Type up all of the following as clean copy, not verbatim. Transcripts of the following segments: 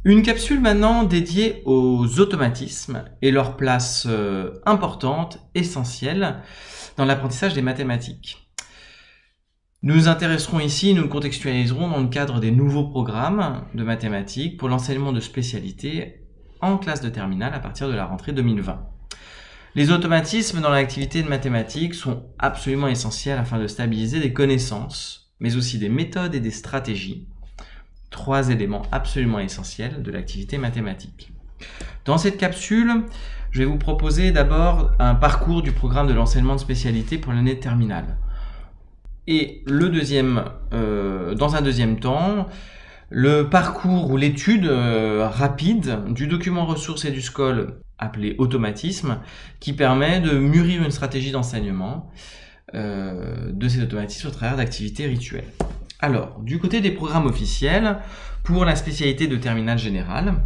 Une capsule maintenant dédiée aux automatismes et leur place importante, essentielle dans l'apprentissage des mathématiques. Nous nous intéresserons ici, nous le contextualiserons dans le cadre des nouveaux programmes de mathématiques pour l'enseignement de spécialités en classe de terminale à partir de la rentrée 2020. Les automatismes dans l'activité de mathématiques sont absolument essentiels afin de stabiliser des connaissances, mais aussi des méthodes et des stratégies. 3 éléments absolument essentiels de l'activité mathématique. Dans cette capsule, je vais vous proposer d'abord un parcours du programme de l'enseignement de spécialité pour l'année de terminale. Et dans un deuxième temps, le parcours ou l'étude rapide du document ressources EduScol appelé automatisme, qui permet de mûrir une stratégie d'enseignement de ces automatismes au travers d'activités rituelles. Alors, du côté des programmes officiels, pour la spécialité de terminale générale,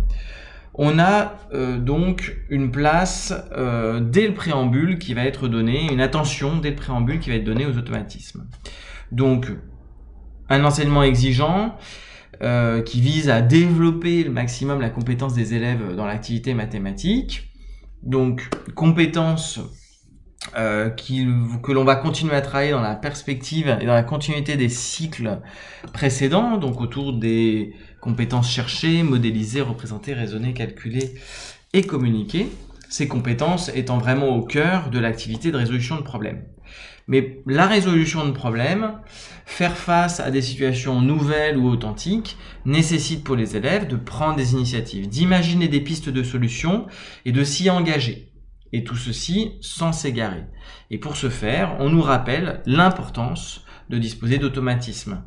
on a donc une place dès le préambule qui va être donnée, une attention dès le préambule qui va être donnée aux automatismes. Donc, un enseignement exigeant qui vise à développer le maximum la compétence des élèves dans l'activité mathématique. Donc, compétences que l'on va continuer à travailler dans la perspective et dans la continuité des cycles précédents, donc autour des compétences cherchées, modélisées, représentées, raisonnées, calculées et communiquées, ces compétences étant vraiment au cœur de l'activité de résolution de problèmes. Mais la résolution de problèmes, faire face à des situations nouvelles ou authentiques, nécessite pour les élèves de prendre des initiatives, d'imaginer des pistes de solutions et de s'y engager. Et tout ceci sans s'égarer. Et pour ce faire, on nous rappelle l'importance de disposer d'automatismes.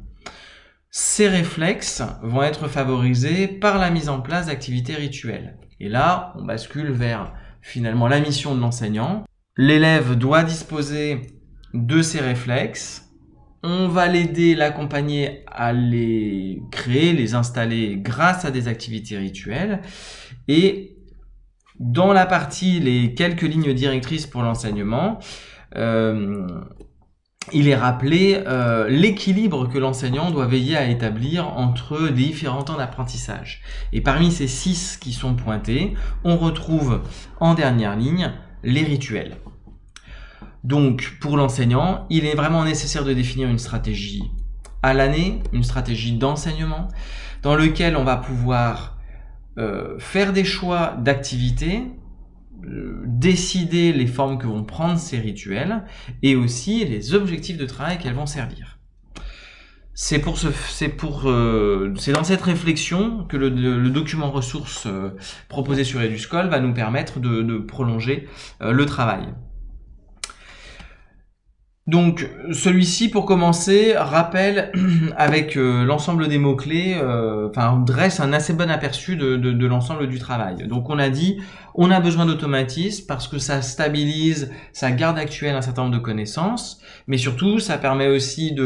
Ces réflexes vont être favorisés par la mise en place d'activités rituelles. Et là, on bascule vers finalement la mission de l'enseignant. L'élève doit disposer de ces réflexes. On va l'aider, l'accompagner à les créer, les installer grâce à des activités rituelles. Et dans la partie, les quelques lignes directrices pour l'enseignement, il est rappelé l'équilibre que l'enseignant doit veiller à établir entre les différents temps d'apprentissage. Et parmi ces 6 qui sont pointés, on retrouve en dernière ligne les rituels. Donc, pour l'enseignant, il est vraiment nécessaire de définir une stratégie à l'année, une stratégie d'enseignement, dans lequel on va pouvoir faire des choix d'activités, décider les formes que vont prendre ces rituels et aussi les objectifs de travail qu'elles vont servir. C'est dans cette réflexion que le document ressources proposé sur EduScol va nous permettre de prolonger le travail. Donc celui-ci, pour commencer, rappelle avec l'ensemble des mots-clés, dresse un assez bon aperçu de l'ensemble du travail. Donc on a dit, on a besoin d'automatisme parce que ça stabilise, ça garde actuel un certain nombre de connaissances, mais surtout ça permet aussi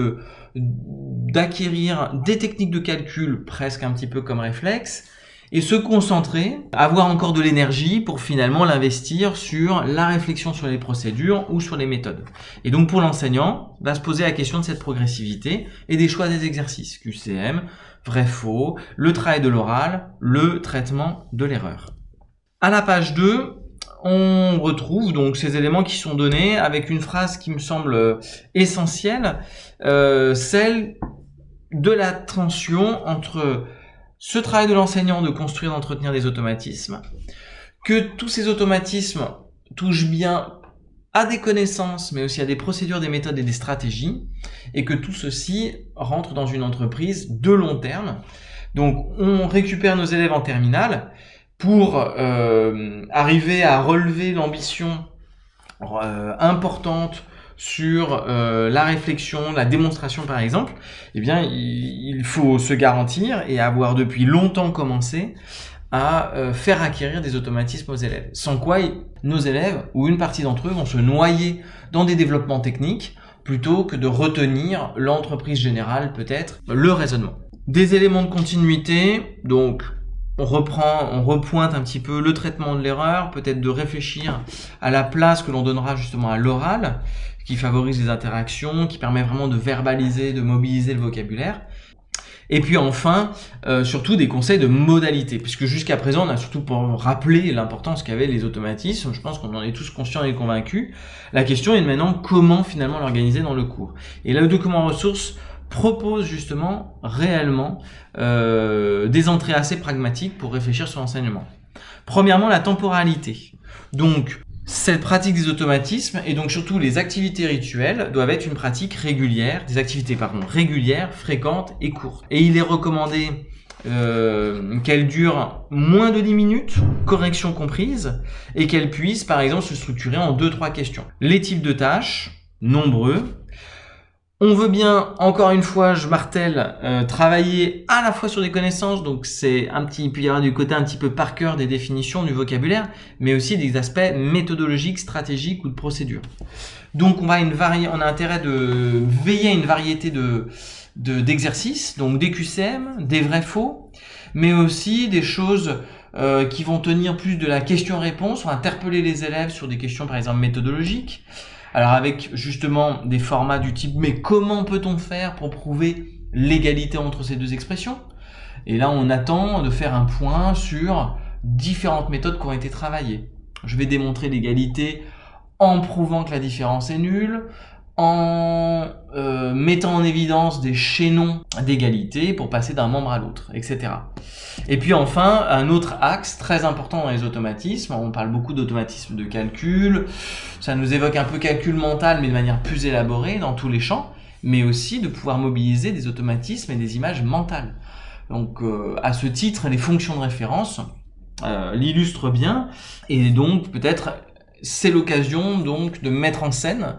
d'acquérir des techniques de calcul presque un petit peu comme réflexe, et se concentrer, avoir encore de l'énergie pour finalement l'investir sur la réflexion sur les procédures ou sur les méthodes. Et donc pour l'enseignant, va se poser la question de cette progressivité et des choix des exercices, QCM, vrai-faux, le travail de l'oral, le traitement de l'erreur. À la page 2, on retrouve donc ces éléments qui sont donnés avec une phrase qui me semble essentielle, celle de la tension entre ce travail de l'enseignant de construire et d'entretenir des automatismes, que tous ces automatismes touchent bien à des connaissances, mais aussi à des procédures, des méthodes et des stratégies, et que tout ceci rentre dans une entreprise de long terme. Donc on récupère nos élèves en terminale pour arriver à relever l'ambition importante sur la réflexion, la démonstration par exemple, eh bien il faut se garantir et avoir depuis longtemps commencé à faire acquérir des automatismes aux élèves. Sans quoi nos élèves ou une partie d'entre eux vont se noyer dans des développements techniques plutôt que de retenir l'entreprise générale, peut-être le raisonnement. Des éléments de continuité, donc on repointe un petit peu le traitement de l'erreur, peut-être de réfléchir à la place que l'on donnera justement à l'oral, qui favorise les interactions, qui permet vraiment de verbaliser, de mobiliser le vocabulaire. Et puis enfin, surtout des conseils de modalité, puisque jusqu'à présent, on a surtout pour rappeler l'importance qu'avaient les automatismes. Je pense qu'on en est tous conscients et convaincus. La question est maintenant comment finalement l'organiser dans le cours. Et là, le document ressources propose justement réellement des entrées assez pragmatiques pour réfléchir sur l'enseignement. Premièrement, la temporalité. Donc, cette pratique des automatismes et donc surtout les activités rituelles doivent être une pratique régulière, régulières, fréquentes et courtes. Et il est recommandé qu'elles durent moins de 10 minutes, correction comprise, et qu'elles puissent par exemple se structurer en 2-3 questions. Les types de tâches, nombreux. On veut bien, encore une fois, je martèle, travailler à la fois sur des connaissances, donc il peut y avoir du côté un petit peu par cœur des définitions, du vocabulaire, mais aussi des aspects méthodologiques, stratégiques ou de procédure. Donc on a intérêt de veiller à une variété d'exercices, donc des QCM, des vrais-faux, mais aussi des choses qui vont tenir plus de la question-réponse, ou interpeller les élèves sur des questions par exemple méthodologiques. Alors avec justement des formats du type mais comment peut-on faire pour prouver l'égalité entre ces deux expressions? Et là on attend de faire un point sur différentes méthodes qui ont été travaillées. Je vais démontrer l'égalité en prouvant que la différence est nulle, en mettant en évidence des chaînons d'égalité pour passer d'un membre à l'autre, etc. Et puis enfin, un autre axe très important dans les automatismes, on parle beaucoup d'automatisme de calcul, ça nous évoque un peu calcul mental mais de manière plus élaborée dans tous les champs, mais aussi de pouvoir mobiliser des automatismes et des images mentales. Donc à ce titre, les fonctions de référence l'illustrent bien, et donc peut-être c'est l'occasion donc de mettre en scène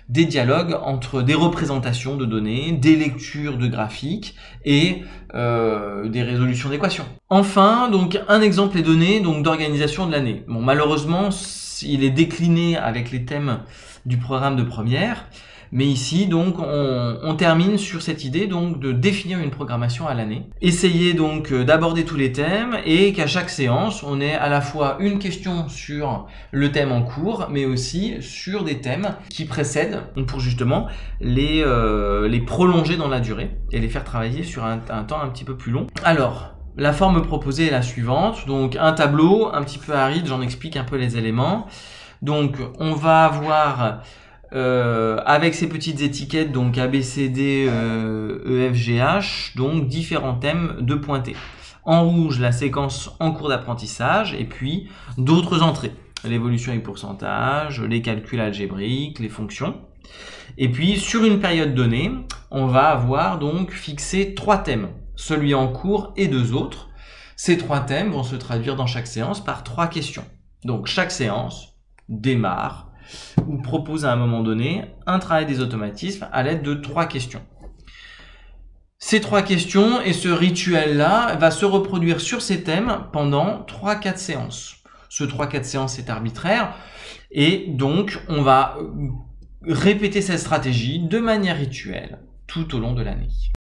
des dialogues entre des représentations de données, des lectures de graphiques et des résolutions d'équations. Enfin, donc un exemple est donné donc d'organisation de l'année. Bon, malheureusement, il est décliné avec les thèmes du programme de première, mais ici donc on termine sur cette idée donc de définir une programmation à l'année. Essayez donc d'aborder tous les thèmes et qu'à chaque séance on ait à la fois une question sur le thème en cours mais aussi sur des thèmes qui précèdent pour justement les prolonger dans la durée et les faire travailler sur un temps un petit peu plus long. Alors la forme proposée est la suivante, donc un tableau un petit peu aride, j'en explique un peu les éléments. Donc on va avoir avec ces petites étiquettes, donc A, B, C, D, E, F, G, H, donc différents thèmes de pointés. En rouge, la séquence en cours d'apprentissage, et puis d'autres entrées. L'évolution avec pourcentage, les calculs algébriques, les fonctions. Et puis, sur une période donnée, on va avoir donc fixé 3 thèmes. Celui en cours et 2 autres. Ces 3 thèmes vont se traduire dans chaque séance par 3 questions. Donc, chaque séance démarre ou propose à un moment donné un travail des automatismes à l'aide de 3 questions. Ces 3 questions et ce rituel-là va se reproduire sur ces thèmes pendant 3-4 séances. Ce 3-4 séances est arbitraire et donc on va répéter cette stratégie de manière rituelle tout au long de l'année.